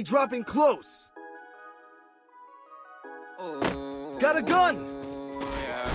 Dropping close. Ooh, got a gun. Yeah.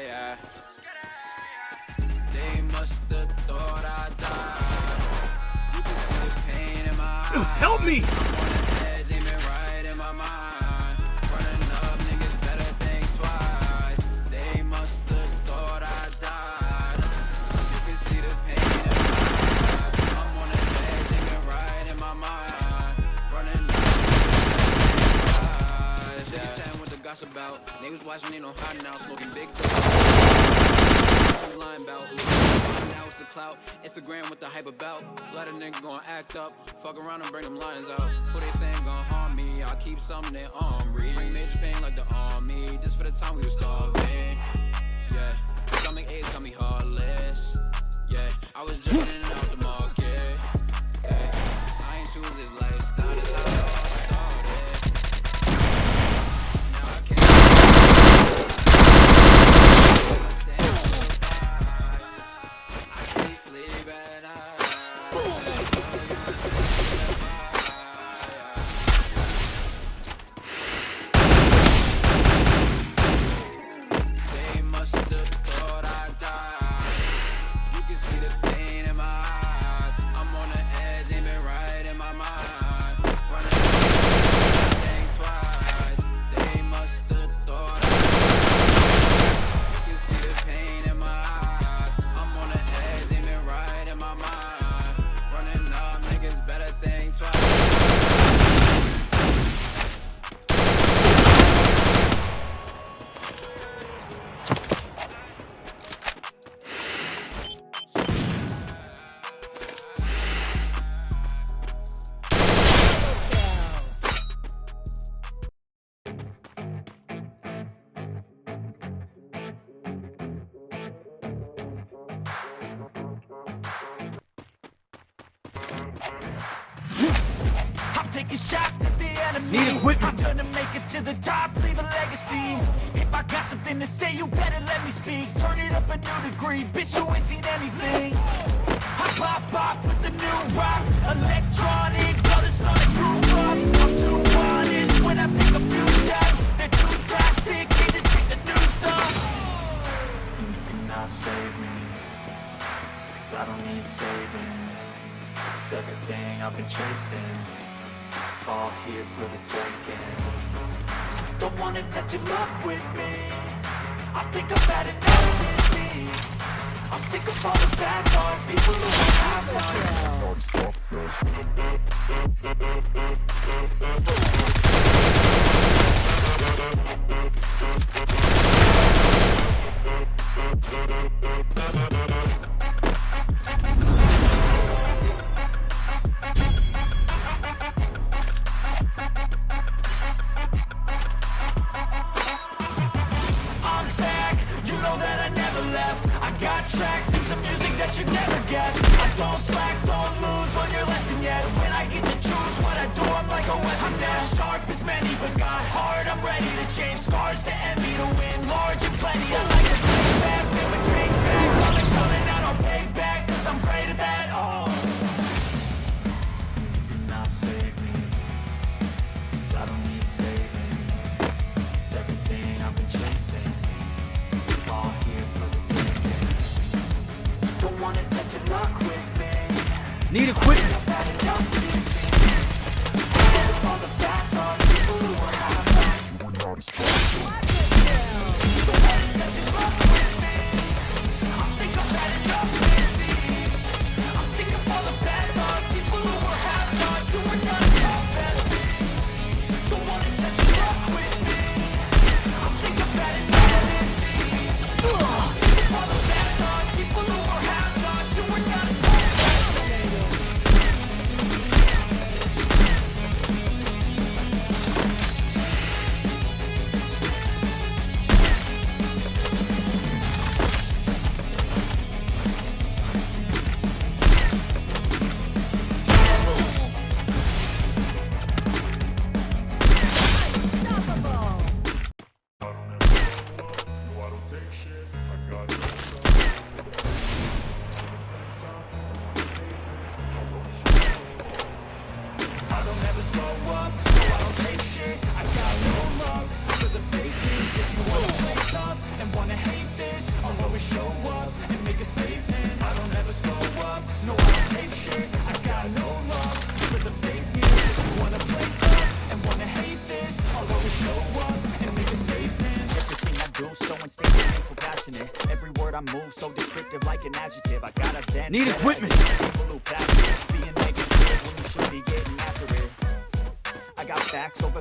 Yeah. They must have thought I died. You can see the pain in my eyes. Help me! I'm on the edge, aiming right in my mind. Running up, niggas better think twice. They must have thought I died. You can see the pain in my eyes. I'm on the edge, aiming right in my mind. Running up, niggas better think twice. Yeah. Saying what the gossip about. Niggas watching, they know how now. Smoking big line about. Now it's the clout. Instagram with the hype about. Let a nigga gon' act up. Fuck around and bring them lines out. Who they saying gon' harm me? I'll keep something they on read. Bring major pain like the army. Just for the time we were starving. Yeah. Stomach AIDS got me heartless. Yeah. I was jumping in and out the market. Yeah. I ain't choose this lifestyle. This how it all started. Now I can't. Sleep at night. They must have thought I died. You can see the pain in my eyes. I'm on the edge, aiming right in my mind. Running think twice. They must have thought I died. You can see the pain in my eyes. I'm on the edge, aiming right in my mind. Running up, niggas better think twice. Taking shots at the enemy. Need equipment. I'm gonna make it to the top, leave a legacy. If I got something to say, you better let me speak. Turn it up a new degree, bitch, you ain't seen anything. I pop off with the new rock, electronic, all the sonic groove up. I'm too honest when I take a few shots. They're too toxic, need to take the new song. And you cannot save me, 'cause I don't need saving. It's everything I've been chasing, all here for the taking. Don't wanna test your luck with me, I think I've had enough disease. I'm sick of all the bad thoughts, people who don't have none. Non-stop fresh. Got tracks and some music that you never guessed. I don't slack, don't lose, learn your lesson yet. When I get to choose what I do, I'm like a weapon. I'm not sharp as many, but got hard. I'm ready to change scars to envy, to win large and plenty. I like to play fast, never change back. Coming out on payback, 'cause I'm great at that. Oh, you cannot save me, 'cause I don't need saving. It's everything I've been chasing, all here for the taking. Don't wanna test your luck with me. Need equipment. I've had enough disease. All the bad thoughts, people who were half past. You were not as special. Don't wanna test your luck with me. I think I've had enough disease. I'm sick of all the bad thoughts, people who were half thoughts, who were not as best. Don't wanna test your luck with me. I think I've had enough disease. I'm sick of all the bad thoughts, people who were half thoughts, who were not as best. slow up, no I don't take shit. I got no love for the fakeness. If you wanna play tough and wanna hate this, I'll always show up and make a statement. I don't ever slow up, no I don't take shit. I got no love for the fakeness. If you wanna play tough and wanna hate this, I'll always show up and make a statement. Everything I do so instinctive and so passionate. Every word I move so descriptive like an adjective. I got a vent. Need equipment. People who passionate, being negative when you should be getting after it. I got facts over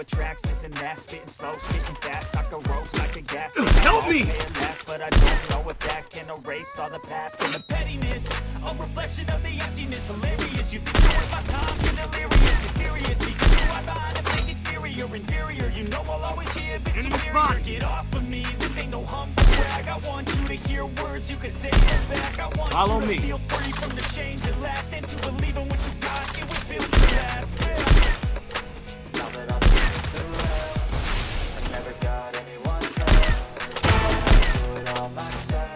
tracks. This and that, spitting slow, spitting fast. I can roast, I can gas. Help me! Last, but I don't know if that can erase all the past. And the pettiness, a reflection of the emptiness. Hilarious, you think you're worth my time. You're delirious, mysterious. Because you are behind a fake exterior. Inferior, you know I'll always be a bit Enemy superior. spotted. Get off of me, this ain't no humble brag. I want you to hear words you can say them back. I want Follow you to me. feel free from the chains that last. And to believe in what you got, it was built to last. Yeah. Now that I've been through hell, I never got anyone's help. I do it all myself.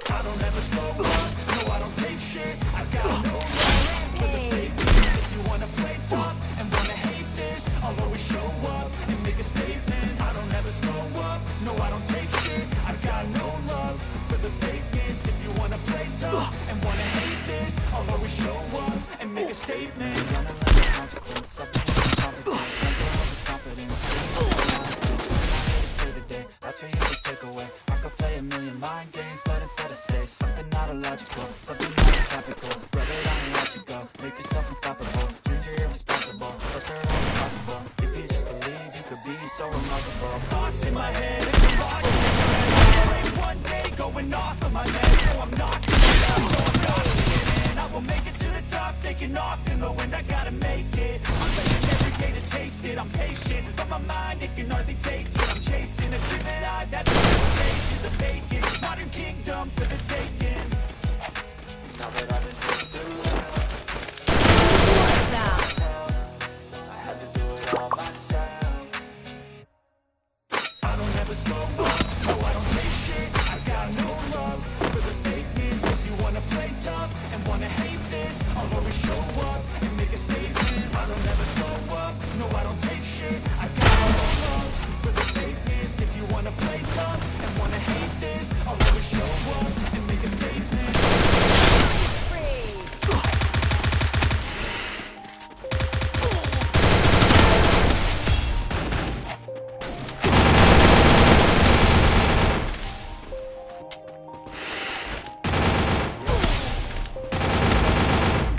I don't ever slow up, no I don't take shit. I got no love for the fakeness. If you wanna play tough and wanna hate this, I'll always show up and make a statement. I don't ever slow up, no I don't take shit. I got no love for the fakeness. If you wanna play tough and wanna hate this, I'll always show up and make a statement. Consequence of being competent, mental health is confidence. That's for you to take away. I could play a million mind games, but instead I say something not illogical, something not as topical. Brother, I ain't let you go. Make yourself unstoppable. Dreams are irresponsible, but they're all impossible. If you just believe, you could be so remarkable. Thoughts in my head, it's a lot in my head. One day going off of my meds. No, I'm not giving up, no, I'm not giving in. I will make it to the top, taking off in the wind. I gotta make it. I'm living every day to taste it. I'm patient, but my mind, it can hardly take it. I'm chasing a dream that I've had for pages of bacon. Modern kingdom for the taking. Now that I've been through hell, I had to do it all myself. I don't ever slow up, no I don't take shit. I got no love for the fakeness. If you wanna play tough and wanna hate this, I'll always show up and make a statement. I don't ever slow up, no I don't take shit. I got no love for the fakeness. If you wanna play tough and wanna hate this, I'll always show up and make a statement.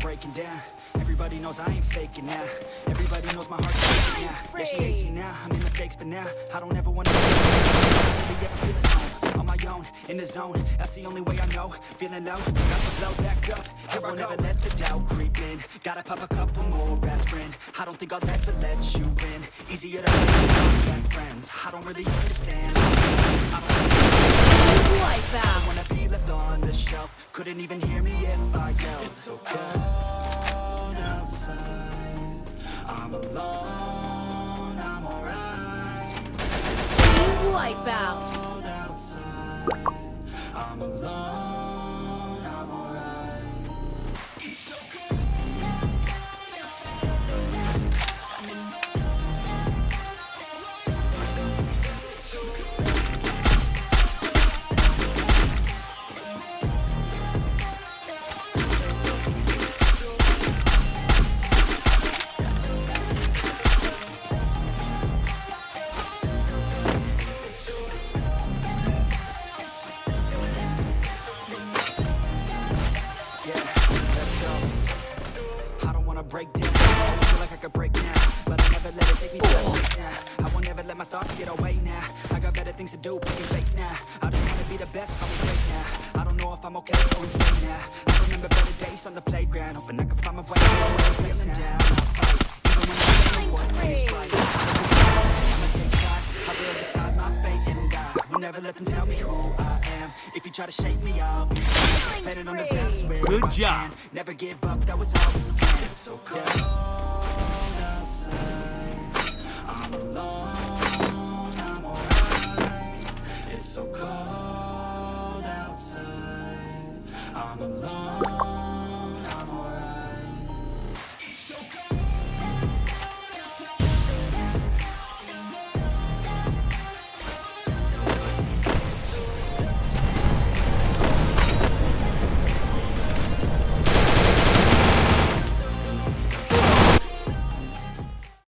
Breaking down. Everybody knows I ain't faking now. Everybody knows my heart's breaking now. Yeah, she hates me now. I made mistakes, but now I don't ever wanna really ever feel alone. On my own, in the zone. That's the only way I know. Feeling low, got to blow back up. Here I'll never let the doubt creep in. Gotta pop a couple more aspirin. I don't think I'll ever let you in. Easier to hold best friends. I don't really understand. I don't wanna be left on the shelf. Couldn't even hear me if I yelled. It's so cold outside. I'm alone, I'm alright. It's so cold outside. I'm alone, I'm alright. It's so cold outside. I'm alone. Break down, always feel like I could break now, but I never let it take me to that place now. I won't ever let my thoughts get away now. I got better things to do, picking fake now. I just wanna be the best, call me great now. I don't know if I'm okay or insane now. I remember better days on the playground, hoping I can find my way to a place now. I'll fight, even when I'm feeling what is right. I'ma take time, I will decide my fate, and I will never let them tell me who I am. If you try to shake me, I'll be planted on the ground is where Good I job. stand. Never give up, that was always the plan. It's so cold outside. I'm alone, I'm alright. It's so cold outside. I'm alone.